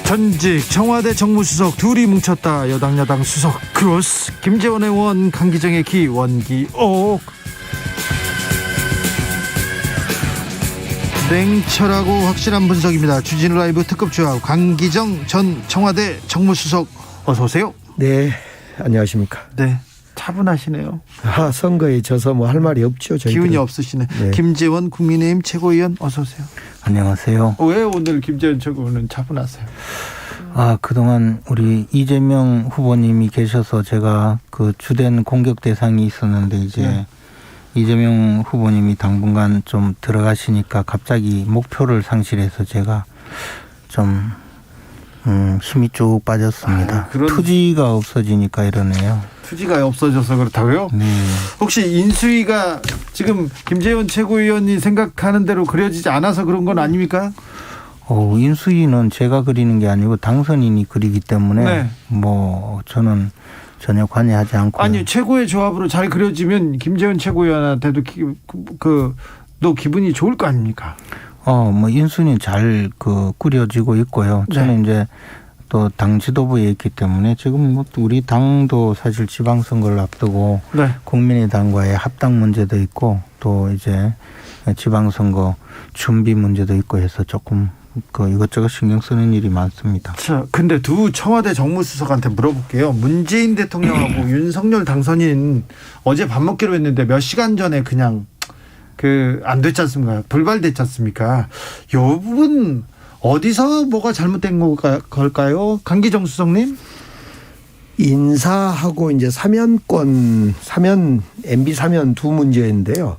전직 청와대 정무수석 둘이 뭉쳤다. 여당 야당 수석 크로스. 김재원 의원, 강기정의 기 원기옥. 냉철하고 확실한 분석입니다. 주진우 라이브 특급 주화 강기정 전 청와대 정무수석, 어서 오세요. 네, 안녕하십니까. 네, 차분하시네요. 선거에 져서 뭐 할 말이 없죠. 저희들은. 기운이 없으시네. 네. 김재원 국민의힘 최고위원, 어서 오세요. 안녕하세요. 왜 오늘 김재원 최고위원은 차분하세요? 그동안 우리 이재명 후보님이 계셔서 제가 그 주된 공격 대상이 있었는데 이제 네. 이재명 후보님이 당분간 좀 들어가시니까 갑자기 목표를 상실해서 제가 좀 힘이 쭉 빠졌습니다. 투지가 없어지니까 이러네요. 투지가 없어져서 그렇다고요? 네. 혹시 인수위가 지금 김재원 최고위원이 생각하는 대로 그려지지 않아서 그런 건 아닙니까? 인수위는 제가 그리는 게 아니고 당선인이 그리기 때문에 네. 뭐 저는 전혀 관여하지 않고. 아니, 최고의 조합으로 잘 그려지면 김재원 최고위원한테도 또 기분이 좋을 거 아닙니까? 뭐 인수위는 잘 꾸려지고 있고요. 저는 이제 또 당 지도부에 있기 때문에 지금 뭐 우리 당도 사실 지방선거를 앞두고 네. 국민의당과의 합당 문제도 있고 또 이제 지방선거 준비 문제도 있고 해서 조금 이것저것 신경 쓰는 일이 많습니다. 자, 근데 두 청와대 정무수석한테 물어볼게요. 문재인 대통령하고 윤석열 당선인 어제 밥 먹기로 했는데 몇 시간 전에 그냥 안 됐지 않습니까? 불발됐지 않습니까? 이 부분 어디서 뭐가 잘못된 걸까요? 강기정 수석님? 인사하고 이제 MB 사면 두 문제인데요.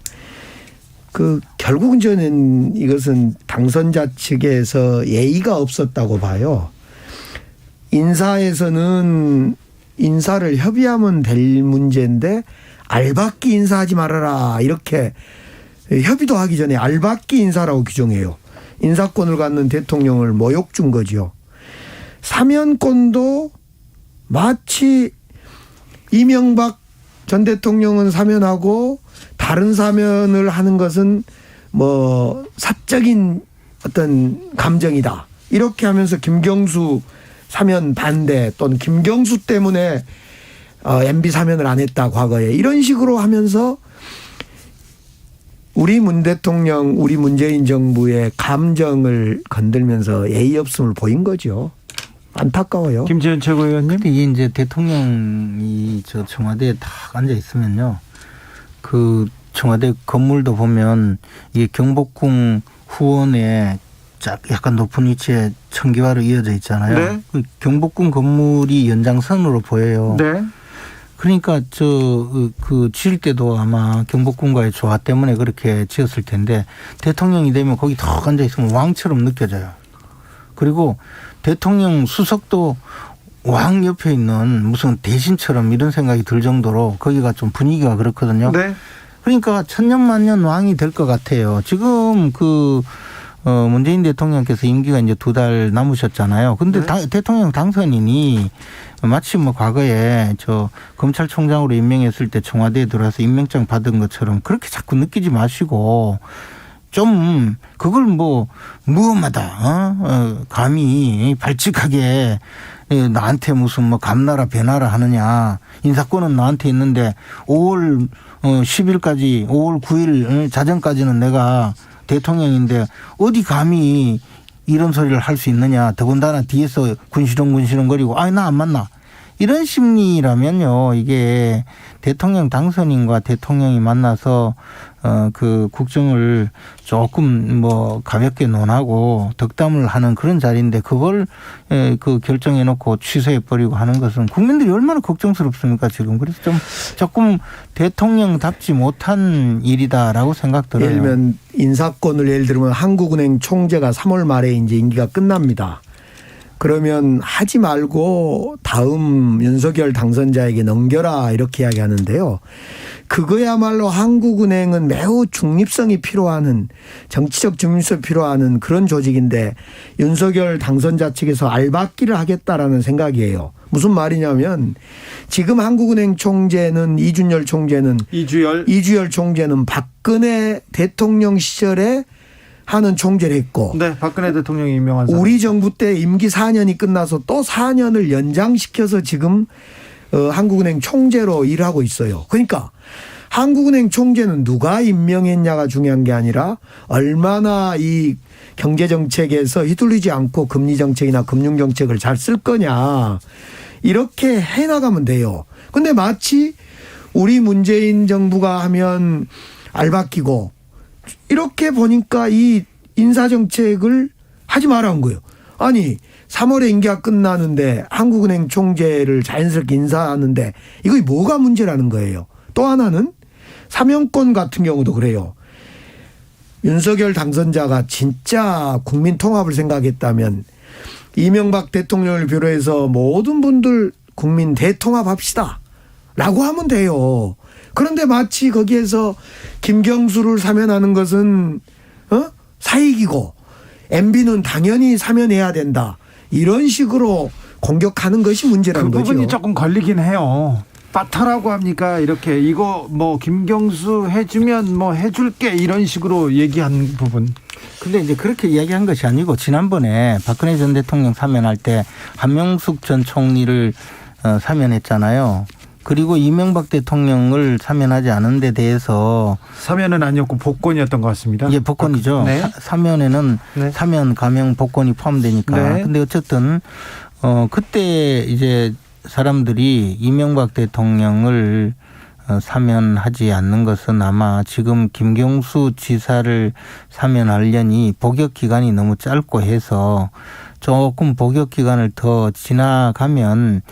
결국은 저는 이것은 당선자 측에서 예의가 없었다고 봐요. 인사에서는 인사를 협의하면 될 문제인데 알박기 인사하지 말아라, 이렇게 협의도 하기 전에 알박기 인사라고 규정해요. 인사권을 갖는 대통령을 모욕 준 거죠. 사면권도 마치 이명박 전 대통령은 사면하고 다른 사면을 하는 것은 뭐 사적인 어떤 감정이다, 이렇게 하면서 김경수 사면 반대, 또는 김경수 때문에 MB 사면을 안 했다 과거에, 이런 식으로 하면서 우리 문 대통령, 우리 문재인 정부의 감정을 건들면서 예의 없음을 보인 거죠. 안타까워요. 김재원 최고위원님? 근데 이게 이제 대통령이 청와대에 딱 앉아 있으면요, 청와대 건물도 보면 이게 경복궁 후원에 약간 높은 위치에 청기화로 이어져 있잖아요. 네. 경복궁 건물이 연장선으로 보여요. 네. 그러니까 지을 때도 아마 경복궁과의 조화 때문에 그렇게 지었을 텐데 대통령이 되면 거기 턱 앉아 있으면 왕처럼 느껴져요. 그리고 대통령 수석도 왕 옆에 있는 무슨 대신처럼 이런 생각이 들 정도로 거기가 좀 분위기가 그렇거든요. 네. 그러니까 천년만년 왕이 될 것 같아요. 지금 문재인 대통령께서 임기가 이제 2달 남으셨잖아요. 근데 대통령 당선인이 마치 뭐 과거에 검찰총장으로 임명했을 때 청와대에 들어와서 임명장 받은 것처럼 그렇게 자꾸 느끼지 마시고 좀 그걸 무엄하다, 감히 발칙하게 나한테 무슨 감나라 배나라 하느냐, 인사권은 나한테 있는데 5월 10일까지 5월 9일 자정까지는 내가 대통령인데 어디 감히 이런 소리를 할 수 있느냐, 더군다나 뒤에서 군시렁거리고 나 안 만나, 이런 심리라면요, 이게 대통령 당선인과 대통령이 만나서 국정을 조금 가볍게 논하고 덕담을 하는 그런 자리인데 그걸 결정해 놓고 취소해 버리고 하는 것은 국민들이 얼마나 걱정스럽습니까 지금. 그래서 좀 조금 대통령답지 못한 일이다라고 생각 들어요. 예를 들면 인사권을 예를 들면 한국은행 총재가 3월 말에 이제 임기가 끝납니다. 그러면 하지 말고 다음 윤석열 당선자에게 넘겨라, 이렇게 이야기하는데요. 그거야말로 한국은행은 매우 중립성이 필요한, 정치적 중립성이 필요한 그런 조직인데 윤석열 당선자 측에서 알박기를 하겠다라는 생각이에요. 무슨 말이냐면 지금 한국은행 총재는 이주열 총재는 박근혜 대통령 시절에 하는 총재를 했고 네, 박근혜 대통령이 임명한 사람. 우리 정부 때 임기 4년이 끝나서 또 4년을 연장시켜서 지금 한국은행 총재로 일하고 있어요. 그러니까 한국은행 총재는 누가 임명했냐가 중요한 게 아니라 얼마나 이 경제정책에서 휘둘리지 않고 금리정책이나 금융정책을 잘 쓸 거냐 이렇게 해나가면 돼요. 근데 마치 우리 문재인 정부가 하면 알바끼고 이렇게 보니까 이 인사정책을 하지 말라는 거예요. 아니 3월에 임기가 끝나는데 한국은행 총재를 자연스럽게 인사하는데 이거 뭐가 문제라는 거예요. 또 하나는 사면권 같은 경우도 그래요. 윤석열 당선자가 진짜 국민 통합을 생각했다면 이명박 대통령을 비롯해서 모든 분들 국민 대통합합시다 라고 하면 돼요. 그런데 마치 거기에서 김경수를 사면하는 것은 사익이고 MB는 당연히 사면해야 된다. 이런 식으로 공격하는 것이 문제라는 그 부분이 거죠. 조금 걸리긴 해요. 빠터라고 합니까? 이렇게 이거 뭐 김경수 해주면 뭐 해줄게 이런 식으로 얘기한 부분. 근데 이제 그렇게 이야기한 것이 아니고 지난번에 박근혜 전 대통령 사면할 때 한명숙 전 총리를 사면했잖아요. 그리고 이명박 대통령을 사면하지 않은 데 대해서 사면은 아니었고 복권이었던 것 같습니다. 예, 복권이죠. 네. 사면에는 네. 사면, 가명, 복권이 포함되니까. 네. 근데 어쨌든 그때 이제 사람들이 이명박 대통령을 사면하지 않는 것은 아마 지금 김경수 지사를 사면하려니 복역 기간이 너무 짧고 해서 조금 복역 기간을 더 지나가면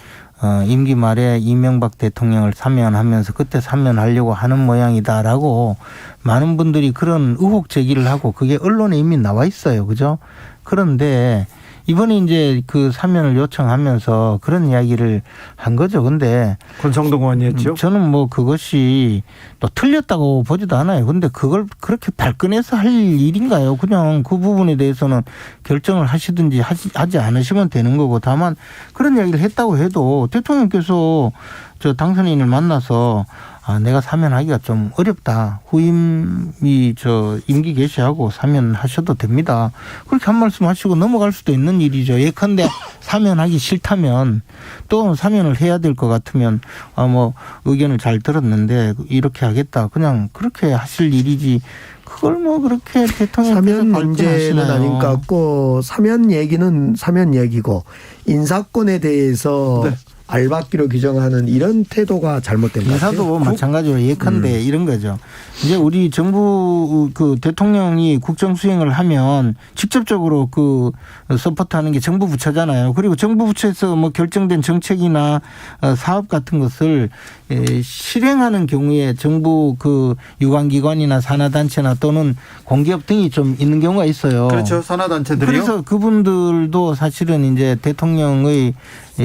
임기 말에 이명박 대통령을 사면하면서 그때 사면하려고 하는 모양이다라고 많은 분들이 그런 의혹 제기를 하고 그게 언론에 이미 나와 있어요. 그죠? 그런데 이번에 이제 그 사면을 요청하면서 그런 이야기를 한 거죠. 근데 권성동 의원이 했죠. 저는 뭐 그것이 또 틀렸다고 보지도 않아요. 근데 그걸 그렇게 발끈해서 할 일인가요? 그냥 그 부분에 대해서는 결정을 하시든지 하지 않으시면 되는 거고 다만 그런 이야기를 했다고 해도 대통령께서 저 당선인을 만나서 내가 사면하기가 좀 어렵다. 후임이 저 임기 개시하고 사면하셔도 됩니다. 그렇게 한 말씀 하시고 넘어갈 수도 있는 일이죠. 예컨대 사면하기 싫다면 또 사면을 해야 될 것 같으면 뭐 의견을 잘 들었는데 이렇게 하겠다. 그냥 그렇게 하실 일이지. 그걸 뭐 그렇게 대통령께서 사면 문제는 발끈하시나요? 아닌 것 같고 사면 얘기는 사면 얘기고 인사권에 대해서 네. 알박기로 규정하는 이런 태도가 잘못된 것 같아요. 인사도 마찬가지로 예컨대 이런 거죠. 이제 우리 정부 그 대통령이 국정 수행을 하면 직접적으로 그 서포트하는 게 정부 부처잖아요. 그리고 정부 부처에서 뭐 결정된 정책이나 사업 같은 것을 실행하는 경우에 정부 그 유관기관이나 산하단체나 또는 공기업 등이 좀 있는 경우가 있어요. 그렇죠. 산하단체들이요. 그래서 그분들도 사실은 이제 대통령의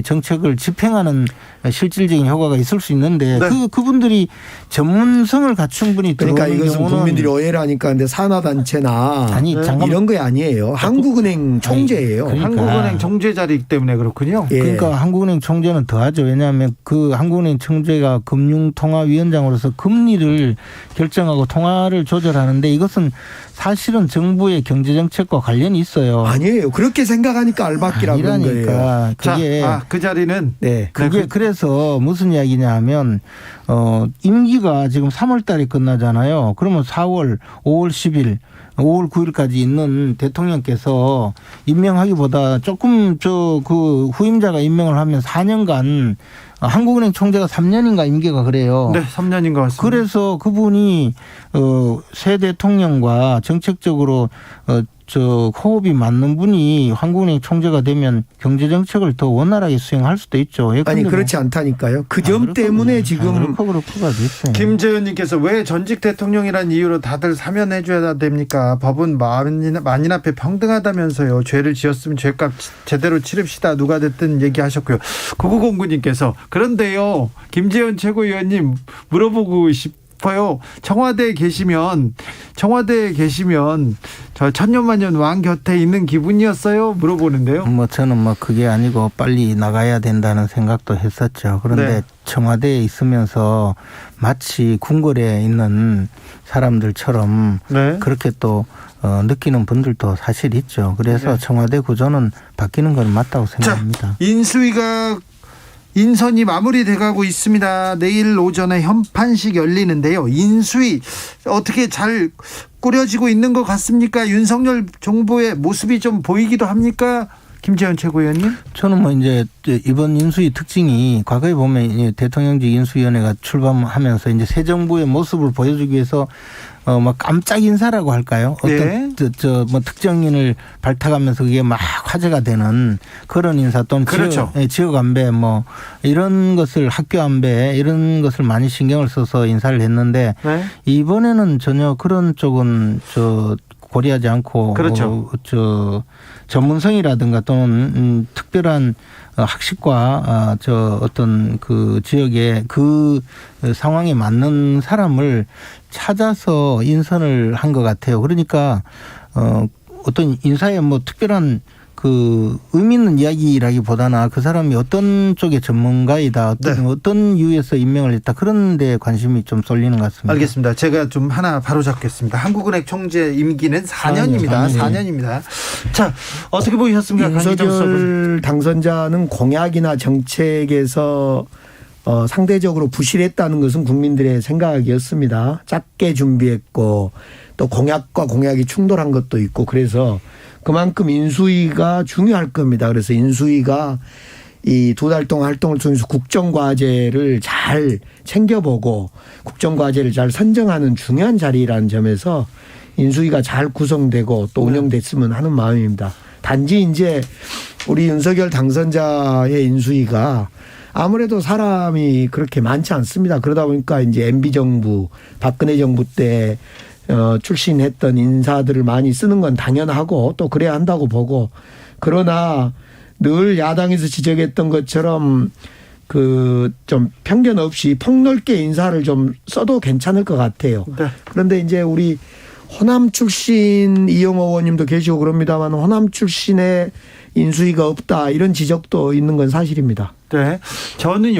정책을 집행하는 실질적인 효과가 있을 수 있는데 네. 그분들이 전문성을 갖춘 분이 그러니까 들어오는 이것은 경우는 국민들이 오해를 하니까 근데 산하단체나 아니, 잠깐만. 이런 거 아니에요. 한국은행 총재예요. 그러니까. 한국은행 총재 자리이기 때문에 그렇군요. 예. 그러니까 한국은행 총재는 더하죠. 왜냐하면 그 한국은행 총재가 금융통화위원장으로서 금리를 결정하고 통화를 조절하는데 이것은 사실은 정부의 경제정책과 관련이 있어요. 아니에요. 그렇게 생각하니까 알박기라고 그런 거예요. 아니라니까 그게 그 자리는 네. 그게 그래서 무슨 이야기냐 하면 임기가 지금 3월 달에 끝나잖아요. 그러면 4월, 5월 10일, 5월 9일까지 있는 대통령께서 임명하기보다 조금 그 후임자가 임명을 하면 4년간 한국은행 총재가 3년인가 임기가 그래요. 네, 3년인 것 같습니다. 그래서 그분이 새 대통령과 정책적으로 호흡이 맞는 분이 한국은행 총재가 되면 경제정책을 더 원활하게 수행할 수도 있죠. 아니 그렇지 않다니까요. 그 점 때문에 지금 그렇고가 됐어요. 김재현님께서 왜 전직 대통령이란 이유로 다들 사면해 줘야 됩니까? 법은 만인 앞에 평등하다면서요. 죄를 지었으면 죄값 제대로 치릅시다. 누가 됐든 얘기하셨고요. 9909님께서 그런데요. 김재현 최고위원님 물어보고 싶어요. 청와대에 계시면 저 천년만년 왕 곁에 있는 기분이었어요? 물어보는데요. 뭐 저는 뭐 그게 아니고 빨리 나가야 된다는 생각도 했었죠. 그런데 네. 청와대에 있으면서 마치 궁궐에 있는 사람들처럼 네. 그렇게 또 느끼는 분들도 사실 있죠. 그래서 네. 청와대 구조는 바뀌는 건 맞다고 생각합니다. 인수위가 인선이 마무리돼가고 있습니다. 내일 오전에 현판식 열리는데요. 인수위 어떻게 잘 꾸려지고 있는 것 같습니까? 윤석열 정부의 모습이 좀 보이기도 합니까? 김재현 최고위원님? 저는 뭐 이제 이번 인수위 특징이 과거에 보면 이제 대통령직 인수위원회가 출범하면서 이제 새 정부의 모습을 보여주기 위해서 막 깜짝 인사라고 할까요? 네. 어떤 뭐 특정인을 발탁하면서 그게 막 화제가 되는 그런 인사 또는 그렇죠. 지역 안배 뭐 이런 것을 학교 안배 이런 것을 많이 신경을 써서 인사를 했는데 네. 이번에는 전혀 그런 쪽은 고려하지 않고 그렇죠. 전문성이라든가 또는 특별한 학식과 어떤 그 지역의 그 상황에 맞는 사람을 찾아서 인선을 한 것 같아요. 그러니까 어떤 인사에 뭐 특별한 그 의미 있는 이야기라기보다는 그 사람이 어떤 쪽의 전문가이다, 어떤 이유에서 임명을 했다 그런 데 관심이 좀 쏠리는 것 같습니다. 알겠습니다. 제가 좀 하나 바로 잡겠습니다. 한국은행 총재 임기는 4년입니다. 4년입니다. 자, 어떻게 보셨습니까? 윤석열 당선자는 공약이나 정책에서 상대적으로 부실했다는 것은 국민들의 생각이었습니다. 작게 준비했고 또 공약과 공약이 충돌한 것도 있고 그래서 그만큼 인수위가 중요할 겁니다. 그래서 인수위가 이 2달 동안 활동을 통해서 국정과제를 잘 챙겨보고 국정과제를 잘 선정하는 중요한 자리라는 점에서 인수위가 잘 구성되고 또 운영됐으면 하는 마음입니다. 단지 이제 우리 윤석열 당선자의 인수위가 아무래도 사람이 그렇게 많지 않습니다. 그러다 보니까 이제 MB 정부, 박근혜 정부 때 출신했던 인사들을 많이 쓰는 건 당연하고 또 그래야 한다고 보고 그러나 늘 야당에서 지적했던 것처럼 그 좀 편견 없이 폭넓게 인사를 좀 써도 괜찮을 것 같아요. 네. 그런데 이제 우리 호남 출신 이용호 의원님도 계시고 그럽니다만 호남 출신의 인수위가 없다 이런 지적도 있는 건 사실입니다. 네. 저는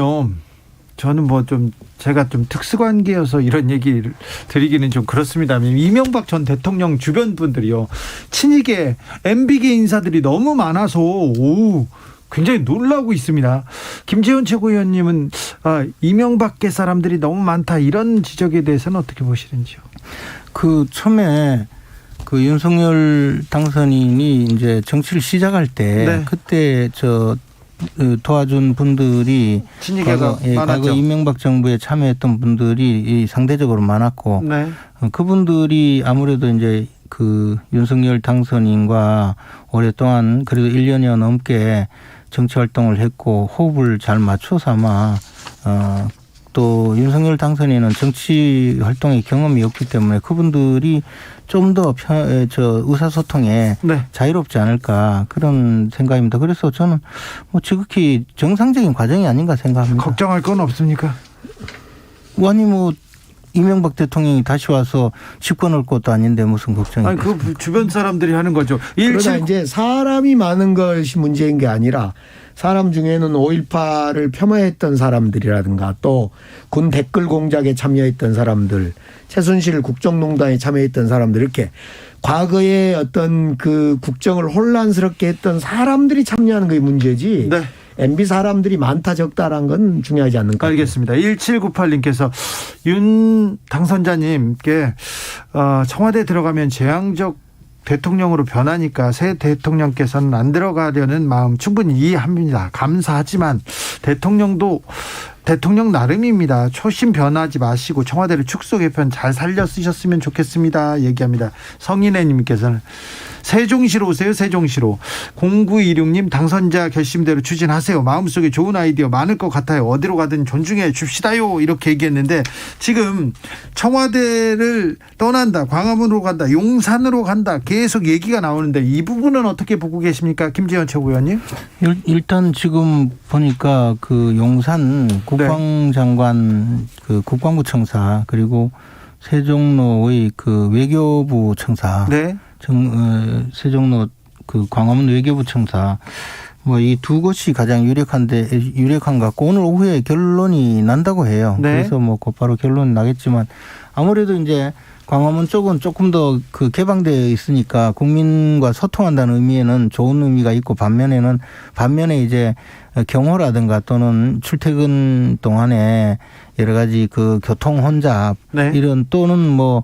뭐 좀 제가 좀 특수관계여서 이런 얘기를 드리기는 좀 그렇습니다만 이명박 전 대통령 주변 분들이요 친이계 MB계 인사들이 너무 많아서 굉장히 놀라고 있습니다. 김재현 최고위원님은 이명박계 사람들이 너무 많다 이런 지적에 대해서는 어떻게 보시는지요? 그 처음에 그 윤석열 당선인이 이제 정치를 시작할 때 네. 그때 도와준 분들이 친이계가 많았죠. 과거 이명박 정부에 참여했던 분들이 상대적으로 많았고 네. 그분들이 아무래도 이제 그 윤석열 당선인과 오랫동안 그래도 1년여 넘게 정치 활동을 했고 호흡을 잘 맞춰서 아마 또 윤석열 당선인은 정치 활동의 경험이 없기 때문에 그분들이 좀 더 의사소통에 네. 자유롭지 않을까 그런 생각입니다. 그래서 저는 뭐 지극히 정상적인 과정이 아닌가 생각합니다. 걱정할 건 없습니까? 아니 뭐 이명박 대통령이 다시 와서 집권할 것도 아닌데 무슨 걱정이? 아니 그 주변 사람들이 하는 거죠. 그러나 이제 사람이 많은 것이 문제인 게 아니라 사람 중에는 5.18을 폄하했던 사람들이라든가 또 군 댓글 공작에 참여했던 사람들, 최순실 국정농단에 참여했던 사람들 이렇게 과거에 어떤 그 국정을 혼란스럽게 했던 사람들이 참여하는 게 문제지. 네. MB 사람들이 많다 적다라는 건 중요하지 않는 것 같아요. 알겠습니다. 1798님께서 윤 당선자님께 청와대 들어가면 재앙적 대통령으로 변하니까 새 대통령께서는 안 들어가려는 마음 충분히 이해합니다. 감사하지만 대통령 나름입니다. 초심 변하지 마시고 청와대를 축소 개편 잘 살려 쓰셨으면 좋겠습니다. 얘기합니다. 성인애님께서는 세종시로 오세요. 세종시로. 0926님 당선자 결심대로 추진하세요. 마음속에 좋은 아이디어 많을 것 같아요. 어디로 가든 존중해 줍시다요. 이렇게 얘기했는데 지금 청와대를 떠난다. 광화문으로 간다. 용산으로 간다. 계속 얘기가 나오는데 이 부분은 어떻게 보고 계십니까? 김재현 최고위원님. 일단 지금 보니까 그 용산 국방장관 그 국방부 청사 그리고 세종로의 그 외교부 청사 네. 세종로 그 광화문 외교부 청사 뭐 이 두 것이 가장 유력한 것 같고 오늘 오후에 결론이 난다고 해요. 네. 그래서 뭐 곧바로 결론이 나겠지만 아무래도 이제 광화문 쪽은 조금 더 그 개방되어 있으니까 국민과 소통한다는 의미에는 좋은 의미가 있고 반면에 이제 경호라든가 또는 출퇴근 동안에 여러 가지 그 교통 혼잡 네. 이런 또는 뭐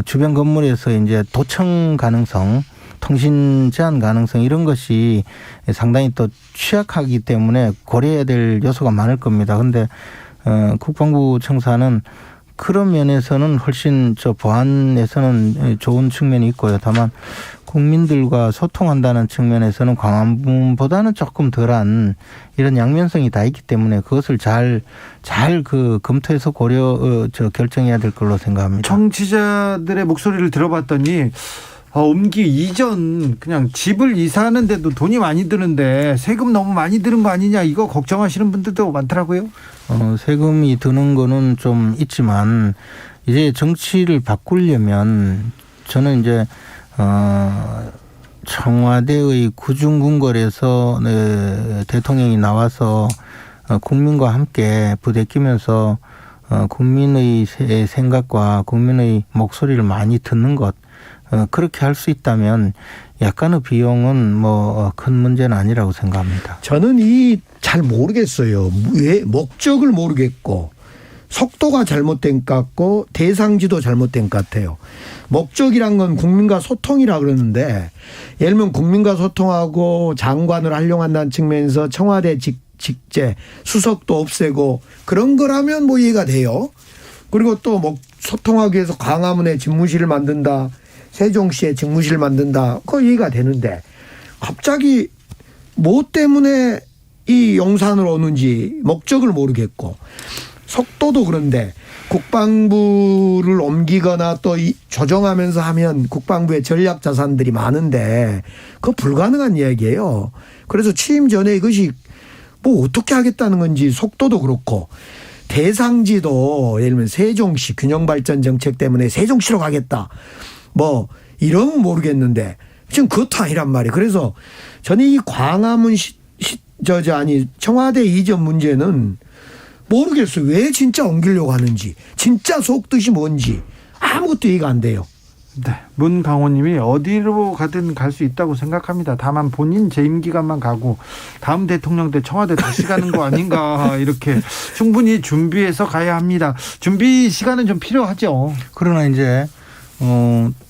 주변 건물에서 이제 도청 가능성 통신 제한 가능성 이런 것이 상당히 또 취약하기 때문에 고려해야 될 요소가 많을 겁니다. 그런데 국방부 청사는 그런 면에서는 훨씬 보안에서는 좋은 측면이 있고요. 다만 국민들과 소통한다는 측면에서는 광화문보다는 조금 덜한 이런 양면성이 다 있기 때문에 그것을 잘 그 검토해서 결정해야 될 걸로 생각합니다. 청취자들의 목소리를 들어봤더니 옮기 이전 그냥 집을 이사하는데도 돈이 많이 드는데 세금 너무 많이 드는 거 아니냐 이거 걱정하시는 분들도 많더라고요. 세금이 드는 거는 좀 있지만 이제 정치를 바꾸려면 저는 이제 청와대의 구중궁궐에서 대통령이 나와서 국민과 함께 부대끼면서 국민의 생각과 국민의 목소리를 많이 듣는 것 그렇게 할 수 있다면 약간의 비용은 뭐 큰 문제는 아니라고 생각합니다. 저는 잘 모르겠어요. 왜 목적을 모르겠고 속도가 잘못된 것 같고 대상지도 잘못된 것 같아요. 목적이란 건 국민과 소통이라 그러는데 예를 들면 국민과 소통하고 장관을 활용한다는 측면에서 청와대 직제 수석도 없애고 그런 거라면 뭐 이해가 돼요. 그리고 또 소통하기 위해서 광화문에 집무실을 만든다. 세종시에 직무실을 만든다. 그거 이해가 되는데 갑자기 뭐 때문에 이 용산으로 오는지 목적을 모르겠고 속도도 그런데 국방부를 옮기거나 또 조정하면서 하면 국방부에 전략 자산들이 많은데 그거 불가능한 이야기예요. 그래서 취임 전에 이것이 뭐 어떻게 하겠다는 건지 속도도 그렇고 대상지도 예를 들면 세종시 균형발전 정책 때문에 세종시로 가겠다. 뭐 이러면 모르겠는데 지금 그것도 아니란 말이에요. 그래서 저는 이 광화문 청와대 이전 문제는 모르겠어요. 왜 진짜 옮기려고 하는지 진짜 속뜻이 뭔지 아무것도 이해가 안 돼요. 네, 문강호님이 어디로 가든 갈 수 있다고 생각합니다. 다만 본인 재임 기간만 가고 다음 대통령 때 청와대 다시 가는 거 아닌가 이렇게 충분히 준비해서 가야 합니다. 준비 시간은 좀 필요하죠. 그러나 이제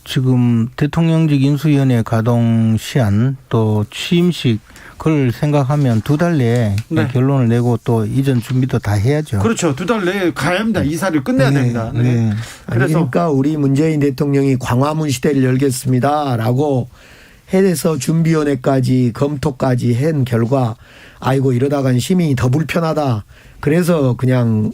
지금 대통령직 인수위원회 가동 시한 또 취임식 그걸 생각하면 2달 내에 네. 결론을 내고 또 이전 준비도 다 해야죠. 그렇죠. 2달 내에 가야 합니다. 이사를 끝내야 됩니다. 네. 네. 그래서 그러니까 우리 문재인 대통령이 광화문 시대를 열겠습니다라고 해서 준비위원회까지 검토까지 한 결과 아이고 이러다간 시민이 더 불편하다. 그래서 그냥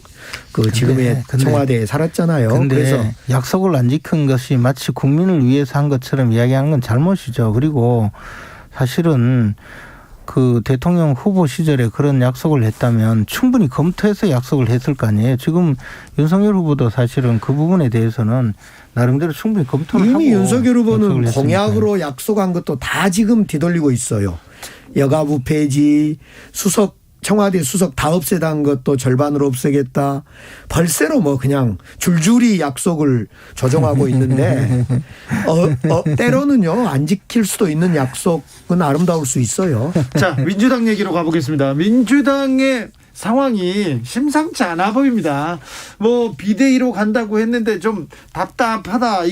지금의 청와대에 살았잖아요. 근데 그래서 약속을 안 지킨 것이 마치 국민을 위해서 한 것처럼 이야기하는 건 잘못이죠. 그리고 사실은 그 대통령 후보 시절에 그런 약속을 했다면 충분히 검토해서 약속을 했을 거 아니에요. 지금 윤석열 후보도 사실은 그 부분에 대해서는 나름대로 충분히 검토를 하고 이미 윤석열 후보는 약속을 공약으로 약속한 것도 다 지금 뒤돌리고 있어요. 여가부 폐지, 청와대 수석 다 없애다는 것도 절반으로 없애겠다. 벌새로 뭐 그냥 줄줄이 약속을 조정하고 있는데 때로는요 안 지킬 수도 있는 약속은 아름다울 수 있어요. 자, 민주당 얘기로 가보겠습니다. 민주당의 상황이 심상치 않아 보입니다. 뭐 비대위로 간다고 했는데 좀 답답하다.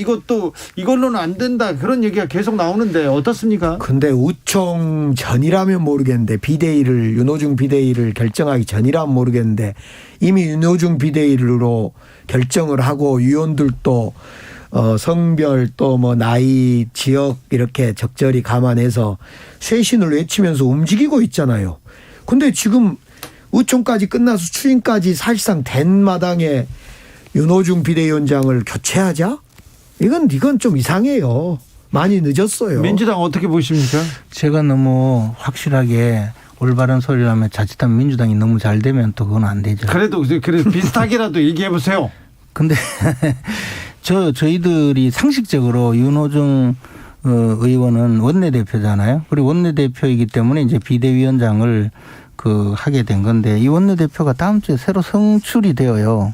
이걸로는 안 된다. 그런 얘기가 계속 나오는데 어떻습니까? 근데 우총 전이라면 모르겠는데 윤호중 비대위를 결정하기 전이라면 모르겠는데 이미 윤호중 비대위로 결정을 하고 위원들도 성별 또 뭐 나이 지역 이렇게 적절히 감안해서 쇄신을 외치면서 움직이고 있잖아요. 근데 지금 우총까지 끝나서 추인까지 사실상 된 마당에 윤호중 비대위원장을 교체하자? 이건 좀 이상해요. 많이 늦었어요. 민주당 어떻게 보십니까? 제가 너무 확실하게 올바른 소리를 하면 자칫하면 민주당이 너무 잘 되면 또 그건 안 되죠. 그래도 비슷하게라도 얘기해 보세요. 근데 저희들이 상식적으로 윤호중 의원은 원내대표잖아요. 그리고 원내대표이기 때문에 이제 비대위원장을 하게 된 건데 이 원내대표가 다음 주에 새로 선출이 되어요.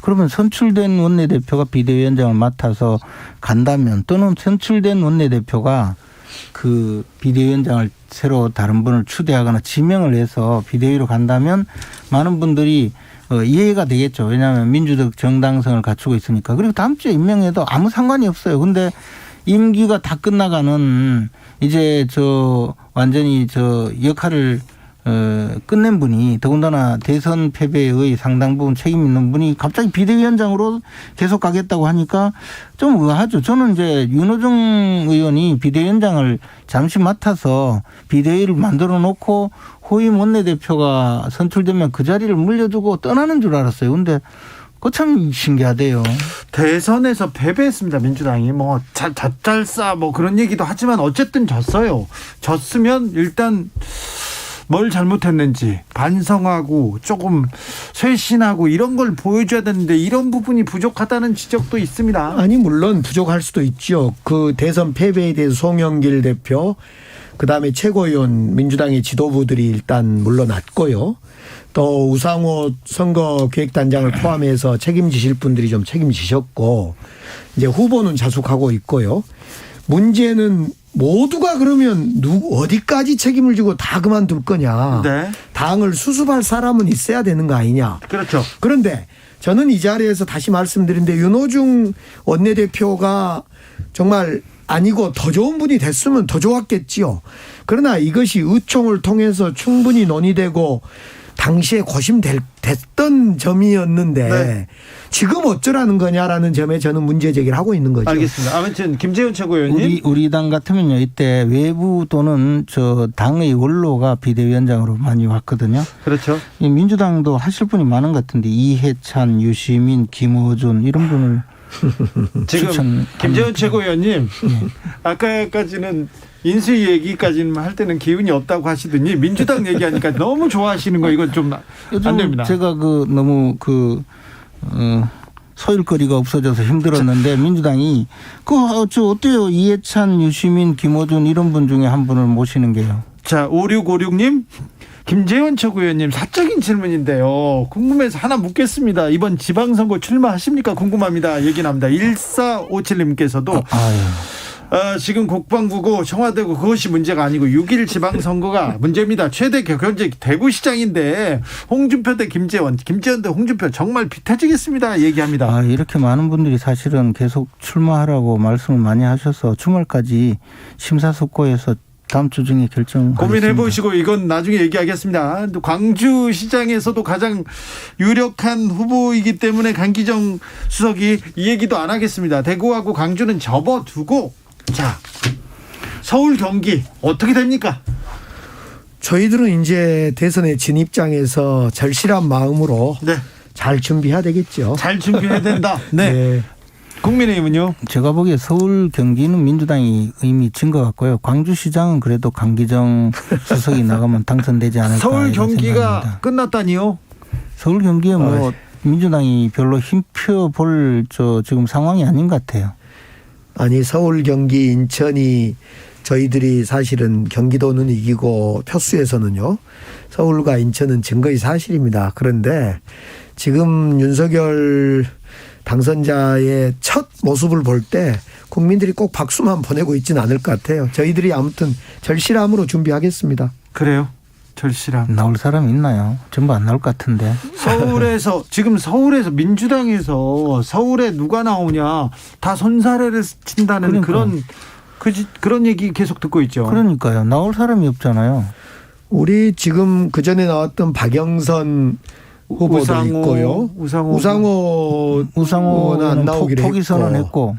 그러면 선출된 원내대표가 비대위원장을 맡아서 간다면 또는 선출된 원내대표가 그 비대위원장을 새로 다른 분을 추대하거나 지명을 해서 비대위로 간다면 많은 분들이 이해가 되겠죠. 왜냐하면 민주적 정당성을 갖추고 있으니까. 그리고 다음 주에 임명해도 아무 상관이 없어요. 근데 임기가 다 끝나가는 이제 완전히 역할을 끝낸 분이 더군다나 대선 패배의 상당 부분 책임 있는 분이 갑자기 비대위원장으로 계속 가겠다고 하니까 좀 의아하죠. 저는 이제 윤호중 의원이 비대위원장을 잠시 맡아서 비대위를 만들어 놓고 호임 원내대표가 선출되면 그 자리를 물려두고 떠나는 줄 알았어요. 근데 그거 참 신기하대요. 대선에서 패배했습니다. 민주당이 젖잘싸 그런 얘기도 하지만 어쨌든 졌어요. 졌으면 일단 뭘 잘못했는지 반성하고 조금 쇄신하고 이런 걸 보여줘야 되는데 이런 부분이 부족하다는 지적도 있습니다. 아니 물론 부족할 수도 있죠. 그 대선 패배에 대해서 송영길 대표 그다음에 최고위원 민주당의 지도부들이 일단 물러났고요. 또 우상호 선거기획단장을 포함해서 책임지실 분들이 좀 책임지셨고 이제 후보는 자숙하고 있고요. 문제는 모두가 그러면 어디까지 책임을 지고 다 그만둘 거냐. 네. 당을 수습할 사람은 있어야 되는 거 아니냐. 그렇죠. 그런데 저는 이 자리에서 다시 말씀드린데 윤호중 원내대표가 정말 아니고 더 좋은 분이 됐으면 더 좋았겠지요. 그러나 이것이 의총을 통해서 충분히 논의되고 당시에 고심됐던 점이었는데 네. 지금 어쩌라는 거냐라는 점에 저는 문제 제기를 하고 있는 거죠. 알겠습니다. 아무튼 김재훈 최고위원님. 우리 당 같으면요. 이때 외부 또는 당의 원로가 비대위원장으로 많이 왔거든요. 그렇죠. 이 민주당도 하실 분이 많은 것 같은데 이해찬, 유시민, 김어준 이런 분을 지금 김재훈 최고위원님 아까까지는 인수위 얘기까지는 할 때는 기운이 없다고 하시더니 민주당 얘기하니까 너무 좋아하시는 거 이건 좀 안 됩니다. 제가 너무 소일거리가 없어져서 힘들었는데 민주당이 어때요? 이해찬, 유시민, 김어준 이런 분 중에 한 분을 모시는 게요. 자 5656님 김재원 최고위원님 사적인 질문인데요. 궁금해서 하나 묻겠습니다. 이번 지방선거 출마하십니까? 궁금합니다. 얘기 나옵니다. 1457님께서도 지금 국방부고 청와대고 그것이 문제가 아니고 6.1 지방선거가 문제입니다. 최대 경제 대구시장인데 홍준표 대 김재원 대 홍준표 정말 비태지겠습니다. 얘기합니다. 이렇게 많은 분들이 사실은 계속 출마하라고 말씀을 많이 하셔서 주말까지 심사숙고해서 다음 주 중에 결정하겠습니다. 고민해 보시고 이건 나중에 얘기하겠습니다. 광주시장에서도 가장 유력한 후보이기 때문에 강기정 수석이 이 얘기도 안 하겠습니다. 대구하고 광주는 접어두고 자 서울 경기 어떻게 됩니까? 저희들은 이제 대선에 진입장에서 절실한 마음으로 네. 잘 준비해야 되겠죠. 잘 준비해야 된다. 네. 네. 국민의힘은요? 제가 보기에 서울 경기는 민주당이 이미 진 것 같고요. 광주시장은 그래도 강기정 수석이 나가면 당선되지 않을까. 서울 경기가 생각입니다. 끝났다니요? 서울 경기에 민주당이 별로 힘펴 볼 지금 상황이 아닌 것 같아요. 아니 서울 경기 인천이 저희들이 사실은 경기도는 이기고 표수에서는요. 서울과 인천은 증거의 사실입니다. 그런데 지금 윤석열 당선자의 첫 모습을 볼 때 국민들이 꼭 박수만 보내고 있지는 않을 것 같아요. 저희들이 아무튼 절실함으로 준비하겠습니다. 그래요? 절실함. 나올 사람 있나요? 전부 안 나올 것 같은데. 지금 서울에서 민주당에서 서울에 누가 나오냐 다 손사래를 친다는 그런 얘기 계속 듣고 있죠. 그러니까요. 나올 사람이 없잖아요. 우리 지금 그전에 나왔던 박영선 후보도 있고요. 우상호는 안 나오기로 포기 선언했고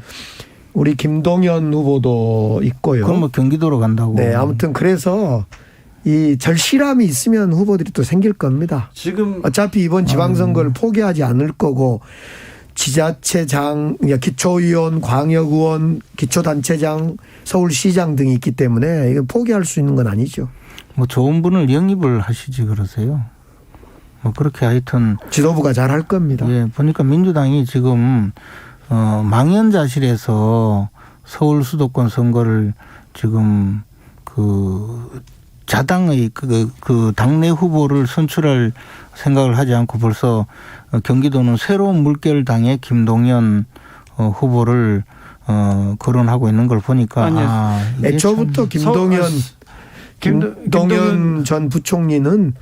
우리 김동연 후보도 있고요. 그럼 경기도로 간다고. 네, 아무튼 그래서 이 절실함이 있으면 후보들이 또 생길 겁니다. 지금 어차피 이번 지방선거를 포기하지 않을 거고 지자체장, 기초의원, 광역의원, 기초단체장, 서울시장 등이 있기 때문에 이거 포기할 수 있는 건 아니죠. 좋은 분을 영입을 하시지 그러세요. 그렇게 하여튼 지도부가 잘 할 겁니다. 예, 보니까 민주당이 지금 망연자실해서 서울 수도권 선거를 지금 그 자당의 그 당내 후보를 선출할 생각을 하지 않고 벌써 경기도는 새로운 물결당의 김동연 후보를 거론하고 있는 걸 보니까 이게 애초부터 김동연 전 부총리는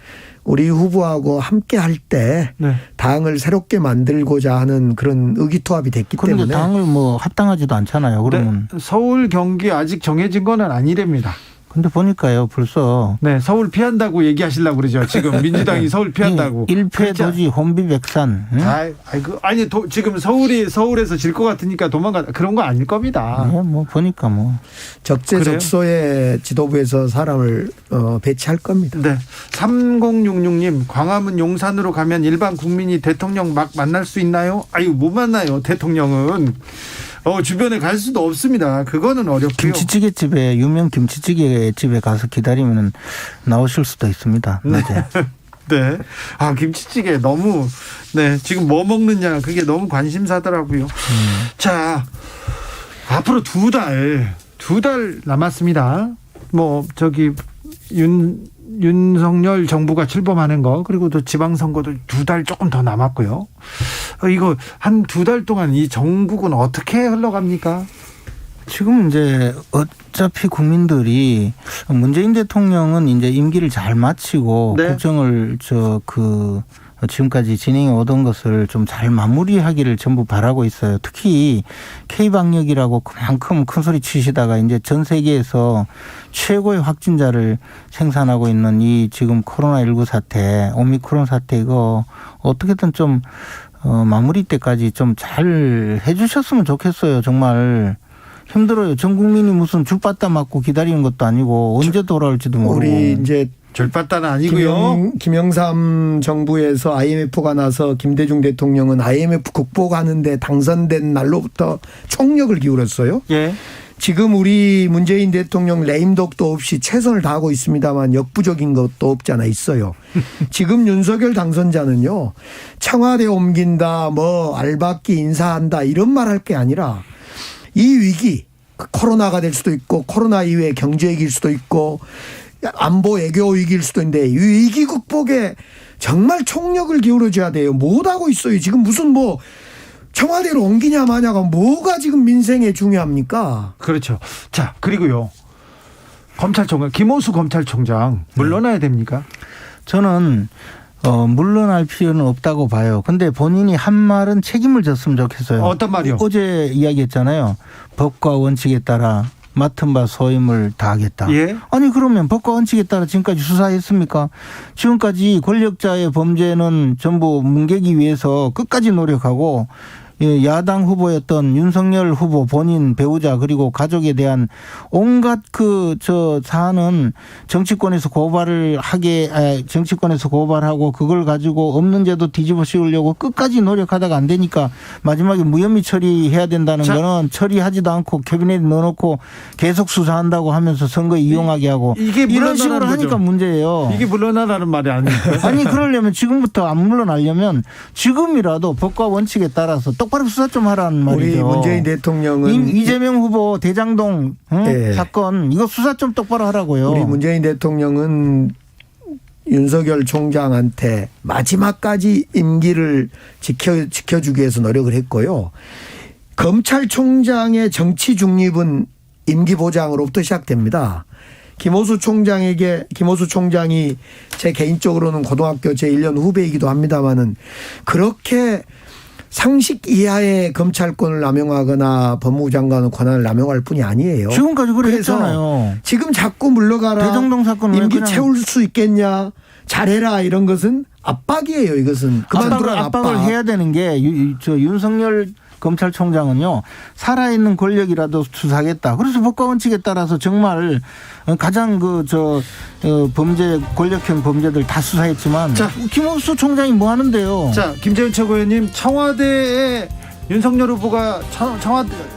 우리 후보하고 함께 할 때 네. 당을 새롭게 만들고자 하는 그런 의기투합이 됐기 그런데 때문에 당을 뭐 합당하지도 않잖아요. 그러면 서울 경기 아직 정해진 거는 아니랍니다. 근데 보니까요 벌써 네, 서울 피한다고 얘기하시려고 그러죠. 지금 민주당이 서울 피한다고. 1패 도지 혼비백산. 응? 아니 지금 서울에서 질 것 같으니까 도망가 그런 거 아닐 겁니다. 네, 뭐 보니까 뭐 적재적소에 지도부에서 사람을 배치할 겁니다. 네. 3066님 광화문 용산으로 가면 일반 국민이 대통령 막 만날 수 있나요? 아유 못 만나요. 대통령은 주변에 갈 수도 없습니다. 그거는 어렵고요. 김치찌개 집에 유명 김치찌개 집에 가서 기다리면 나오실 수도 있습니다. 낮에. 네. 김치찌개 너무 지금 뭐 먹느냐 그게 너무 관심사더라고요. 자, 앞으로 두 달 남았습니다. 뭐 윤석열 정부가 출범하는 거 그리고 또 지방선거도 2달 조금 더 남았고요. 이거 한 2달 동안 이 전국은 어떻게 흘러갑니까? 지금 이제 어차피 국민들이 문재인 대통령은 이제 임기를 잘 마치고 네. 국정을 지금까지 진행해 오던 것을 좀 잘 마무리하기를 전부 바라고 있어요. 특히 K방역이라고 그만큼 큰 소리 치시다가 이제 전 세계에서 최고의 확진자를 생산하고 있는 이 지금 코로나19 사태, 오미크론 사태 이거 어떻게든 좀 마무리 때까지 좀 잘 해주셨으면 좋겠어요. 정말. 힘들어요. 전 국민이 무슨 줄바따 맞고 기다리는 것도 아니고 언제 돌아올지도 모르고. 우리 이제 절바따는 아니고요. 김영삼 정부에서 IMF가 나서 김대중 대통령은 IMF 극복하는데 당선된 날로부터 총력을 기울였어요. 예. 지금 우리 문재인 대통령 레임덕도 없이 최선을 다하고 있습니다만 역부족인 것도 없지 않아 있어요. 지금 윤석열 당선자는요. 청와대 옮긴다 뭐 알박기 인사한다 이런 말 할 게 아니라 이 위기 코로나가 될 수도 있고 코로나 이후에 경제 위기일 수도 있고 안보 외교 위기일 수도 있는데 이 위기 극복에 정말 총력을 기울여줘야 돼요. 못하고 있어요. 지금 무슨 뭐 청와대로 옮기냐 마냐가 뭐가 지금 민생에 중요합니까? 그렇죠. 자 그리고요. 검찰총장 김호수 검찰총장 물러나야 됩니까? 저는 물러날 필요는 없다고 봐요. 근데 본인이 한 말은 책임을 졌으면 좋겠어요. 어떤 말이요? 어제 이야기했잖아요. 법과 원칙에 따라 맡은 바 소임을 다하겠다. 예. 아니 그러면 법과 원칙에 따라 지금까지 수사했습니까? 지금까지 권력자의 범죄는 전부 뭉개기 위해서 끝까지 노력하고 야당 후보였던 윤석열 후보 본인 배우자 그리고 가족에 대한 온갖 사안은 정치권에서 고발하고 그걸 가지고 없는 죄도 뒤집어 씌우려고 끝까지 노력하다가 안 되니까 마지막에 무혐의 처리해야 된다는 거는 처리하지도 않고 캐비넷에 넣어놓고 계속 수사한다고 하면서 선거에 이용하게 하고 이게 이런 식으로 거죠. 하니까 문제예요. 이게 물러나라는 말이 아닙니까? 아니 그러려면 지금부터 안 물러나려면 지금이라도 법과 원칙에 따라서 똑바로 수사 좀 하라는 말이죠. 우리 문재인 대통령은 이재명 후보 대장동 네. 사건 이거 수사 좀 똑바로 하라고요. 우리 문재인 대통령은 윤석열 총장한테 마지막까지 임기를 지켜주기 위해서 노력을 했고요. 검찰총장의 정치 중립은 임기 보장으로부터 시작됩니다. 김호수 총장이 제 개인적으로는 고등학교 제 1년 후배이기도 합니다마는 그렇게 상식 이하의 검찰권을 남용하거나 법무부 장관의 권한을 남용할 뿐이 아니에요. 지금까지 그래서 그랬잖아요. 지금 자꾸 물러가라. 대장동 사건 임기 채울 수 있겠냐. 잘해라 이런 것은 압박이에요. 이것은 그만두라 압박을 해야 되는 게 윤석열 검찰총장은요. 살아있는 권력이라도 수사하겠다. 그래서 법과 원칙에 따라서 정말 가장 권력형 범죄들 다 수사했지만 자, 김호수 총장이 뭐 하는데요. 자, 김재훈 최고위원님 청와대에 윤석열 후보가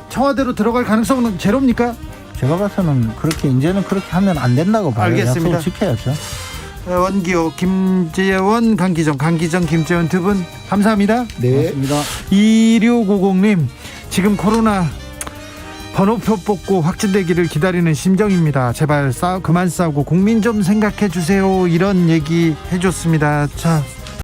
청와대로 들어갈 가능성은 제로입니까? 제가 봐서는 이제는 그렇게 하면 안 된다고 봐요. 알겠습니다. 약속을 지켜야죠. 원기호, 김재원, 강기정, 김재원 두 분 감사합니다. 네. 고맙습니다. 2650님 지금 코로나 번호표 뽑고 확진되기를 기다리는 심정입니다. 제발 그만 싸우고 국민 좀 생각해 주세요. 이런 얘기 해줬습니다. 자,